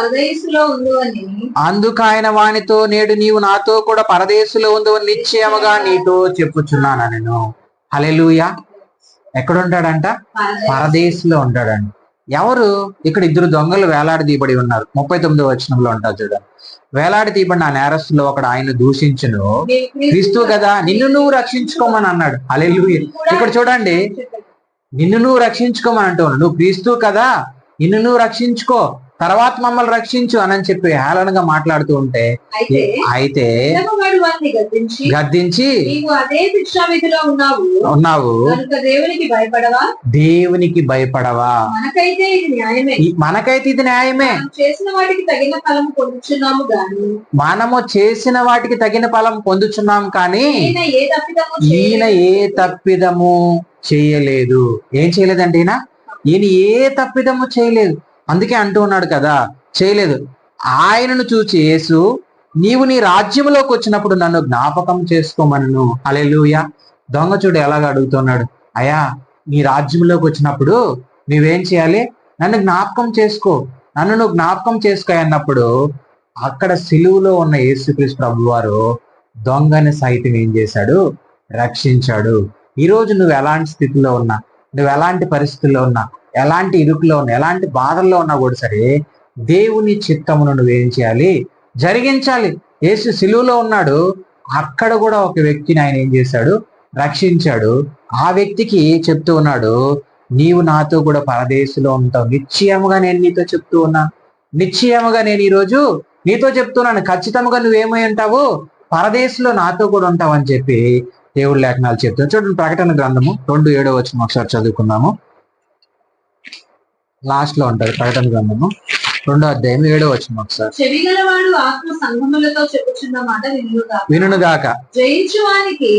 పరదేశులో ఉండువని, అందుకు ఆయన వానితో, నేడు నీవు నాతో కూడా పరదేశులో ఉందని నిశ్చయముగా నీతో చెప్పుచున్నాను నేను. హల్లెలూయా. ఎక్కడ ఉంటాడంట? పరదేశులో ఉంటాడంట. ఎవరు? ఇక్కడ ఇద్దరు దొంగలు వేలాడి తీయబడి ఉన్నారు. 39వ వచనంలో ఉంటారు చూడండి. వేలాడి తీయబడిన ఆ నేరస్తులో ఒకడు ఆయన దూషించును, క్రీస్తు కదా, నిన్ను నువ్వు రక్షించుకోమని అన్నాడు. హల్లెలూయా. ఇక్కడ చూడండి, నిన్ను నువ్వు రక్షించుకోమని అంటున్నావు. నువ్వు క్రీస్తు కదా, నిన్ను నువ్వు రక్షించుకో, తర్వాత మమ్మల్ని రక్షించు అని చెప్పి హేళనగా మాట్లాడుతూ ఉంటే, అయితే గద్దించి అదే శిక్షా విధిలో ఉన్నావు, దేవునికి భయపడవా? మనకైతే ఇది న్యాయమే. చేసిన వాటికి తగిన ఫలం పొందుచున్నాము గాని, మనము చేసిన వాటికి తగిన ఫలం పొందుచున్నాం కానీ ఈయన ఏ తప్పిదము చేయలేదు. ఏం చేయలేదండి? ఈయన ఏ తప్పిదము చేయలేదు. అందుకే అంటూ ఉన్నాడు కదా, చేయలేదు. ఆయనను చూచి యేసు, నీవు నీ రాజ్యంలోకి వచ్చినప్పుడు నన్ను జ్ఞాపకం చేసుకోమను. హల్లెలూయా. దొంగ చూడు ఎలాగ అడుగుతున్నాడు, అయ్యా నీ రాజ్యంలోకి వచ్చినప్పుడు నువ్వేం చేయాలి? నన్ను జ్ఞాపకం చేసుకో, నన్ను నువ్వు జ్ఞాపకం చేసుకో అన్నప్పుడు అక్కడ సిలువలో ఉన్న యేసుక్రీస్తు ప్రభువారు దొంగని సైతం ఏం చేశాడు? రక్షించాడు. ఈరోజు నువ్వు ఎలాంటి స్థితిలో ఉన్నా, నువ్వు ఎలాంటి పరిస్థితుల్లో ఉన్నా, ఎలాంటి ఇరుకులో ఉన్నా, ఎలాంటి బాధల్లో ఉన్నా కూడా సరే, దేవుని చిత్తమును నువ్వేం చేయాలి? జరిగించాలి. యేసు సిలువలో ఉన్నాడు, అక్కడ కూడా ఒక వ్యక్తిని ఆయన ఏం చేశాడు? రక్షించాడు. ఆ వ్యక్తికి చెప్తూ ఉన్నాడు, నీవు నాతో కూడా పరదేశంలో ఉంటావు. నిశ్చయముగా నేను నీతో చెప్తూ ఉన్నాను, నిశ్చయముగా నేను ఈరోజు నీతో చెప్తున్నాను, ఖచ్చితంగా నువ్వేమై ఉంటావు? పరదేశంలో నాతో కూడా ఉంటావు అని చెప్పి దేవుడి లేఖనాలు చెప్తాను. చూడండి, ప్రకటన గ్రంథము 2:7 ఒకసారి చదువుకుందాము. లాస్ట్ లో ఉంటారు ప్రకటన గ్రంథము 2:7 ఒకసారి. చెవిగలవాడు ఆత్మ సంఘములతో చెప్పుచున్న మాట వినుగాక. జయించువానికి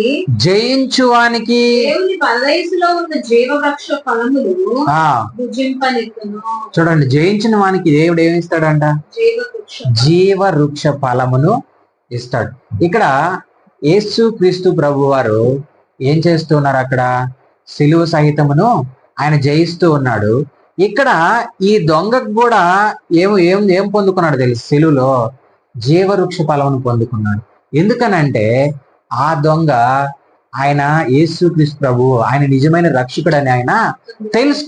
దేవుని పరదేశంలో ఉన్న జీవవృక్ష ఫలములు భుజింపనెత్తును. చూడండి, జయించిన వానికి దేవుడు ఏమి ఇస్తాడంట? జీవవృక్ష ఫలమును ఇస్తాడు. ఇక్కడ యేసు క్రీస్తు ప్రభు వారు ఏం చేస్తున్నారు? అక్కడ సిలువ సహితమును ఆయన జయిస్తూ ఉన్నాడు. ఇక్కడ ఈ దొంగకు కూడా ఏం పొందుకున్నాడు తెలుసు? సిలువలో జీవవృక్ష ఫలమును పొందుకున్నాడు. ఎందుకనంటే ఆ దొంగ ఆయన యేసు క్రీస్తు ప్రభు ఆయన నిజమైన రక్షకుడని ఆయన తెలుసు.